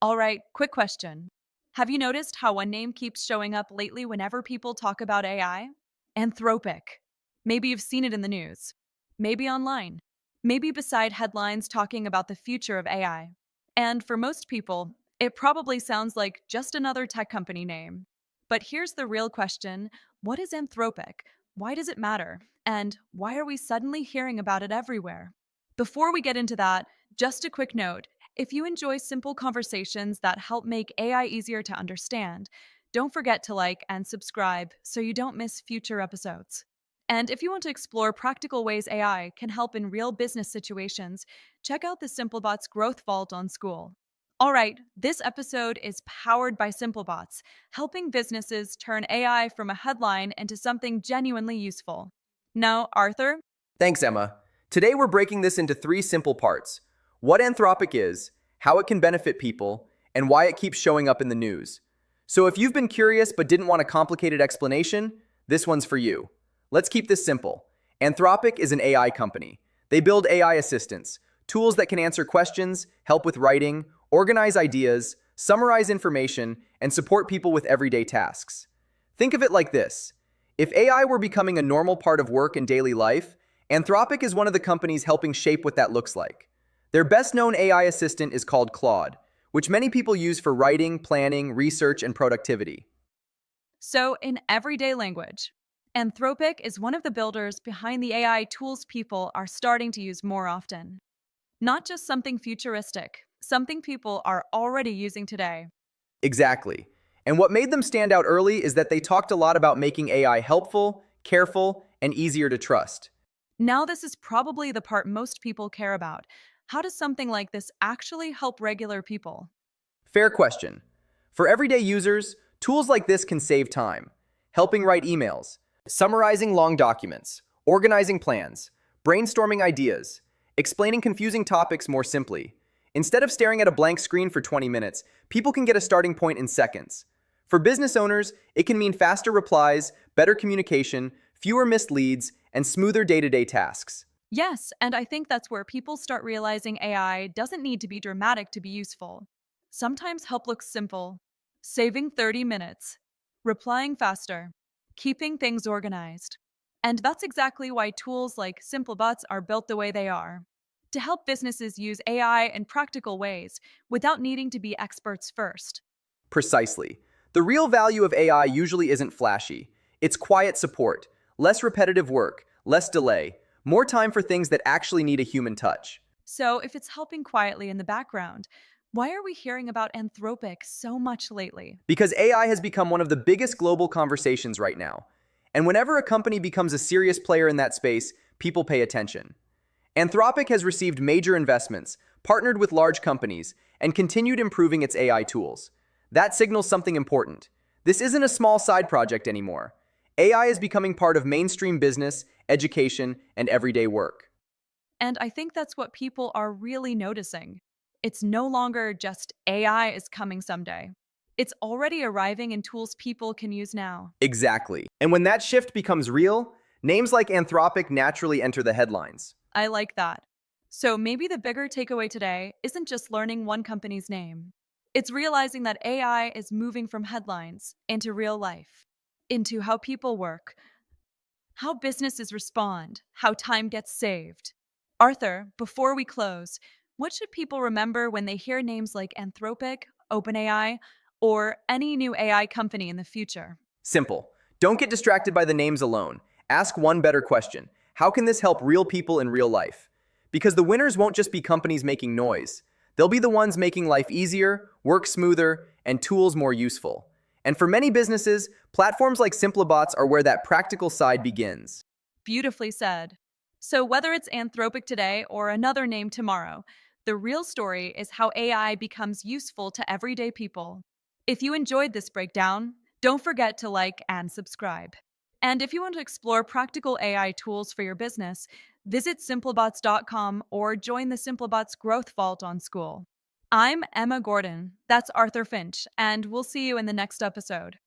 All right, quick question. Have you noticed how one name keeps showing up lately whenever people talk about AI? Anthropic. Maybe you've seen it in the news. Maybe online. Maybe beside headlines talking about the future of AI. And for most people, it probably sounds like just another tech company name. But here's the real question: what is Anthropic? Why does it matter? And why are we suddenly hearing about it everywhere? Before we get into that, just a quick note: if you enjoy simple conversations that help make AI easier to understand, don't forget to like and subscribe so you don't miss future episodes. And if you want to explore practical ways AI can help in real business situations, check out the Simplabots Growth Vault on School. All right, this episode is powered by Simplabots, helping businesses turn AI from a headline into something genuinely useful. Now, Arthur, Thanks, Emma. Today we're breaking this into three simple parts: what Anthropic is, how it can benefit people, and why it keeps showing up in the news. So if you've been curious but didn't want a complicated explanation, this one's for you. Let's keep this simple. Anthropic is an AI company. They build AI assistants, tools that can answer questions, help with writing, organize ideas, summarize information, and support people with everyday tasks. Think of it like this: if AI were becoming a normal part of work and daily life, Anthropic is one of the companies helping shape what that looks like. Their best-known AI assistant is called Claude, which many people use for writing, planning, research, and productivity. so in everyday language, Anthropic is one of the builders behind the AI tools people are starting to use more often. Not just something futuristic, something people are already using today. Exactly. And what made them stand out early is that they talked a lot about making AI helpful, careful, and easier to trust. Now, this is probably the part most people care about. How does something like this actually help regular people? Fair question. For everyday users, tools like this can save time, helping write emails, summarizing long documents, organizing plans, brainstorming ideas, explaining confusing topics more simply. Instead of staring at a blank screen for 20 minutes, people can get a starting point in seconds. For business owners, it can mean faster replies, better communication, fewer missed leads, and smoother day-to-day tasks. Yes, and I think that's where people start realizing AI doesn't need to be dramatic to be useful. Sometimes help looks simple: saving 30 minutes, replying faster, keeping things organized. And that's exactly why tools like Simplabots are built the way they are, to help businesses use AI in practical ways without needing to be experts first. Precisely. The real value of AI usually isn't flashy. It's quiet support, less repetitive work, less delay, more time for things that actually need a human touch. So, if it's helping quietly in the background, why are we hearing about Anthropic so much lately? Because AI has become one of the biggest global conversations right now. And whenever a company becomes a serious player in that space, people pay attention. Anthropic has received major investments, partnered with large companies, and continued improving its AI tools. That signals something important. This isn't a small side project anymore. AI is becoming part of mainstream business, education, and everyday work. And I think that's what people are really noticing. It's no longer just AI is coming someday. It's already arriving in tools people can use now. Exactly. And when that shift becomes real, names like Anthropic naturally enter the headlines. I like that. So maybe the bigger takeaway today isn't just learning one company's name. It's realizing that AI is moving from headlines into real life, into how people work, how businesses respond, how time gets saved. Arthur, before we close, what should people remember when they hear names like Anthropic, OpenAI, or any new AI company in the future? Simple. Don't get distracted by the names alone. Ask one better question: how can this help real people in real life? Because the winners won't just be companies making noise. They'll be the ones making life easier, work smoother, and tools more useful. And for many businesses, platforms like Simplabots are where that practical side begins. Beautifully said. So, whether it's Anthropic today or another name tomorrow, the real story is how AI becomes useful to everyday people. If you enjoyed this breakdown, don't forget to like and subscribe. And if you want to explore practical AI tools for your business, visit simplebots.com or join the Simplabots Growth Vault on School. I'm Emma Gordon. That's Arthur Finch, and we'll see you in the next episode.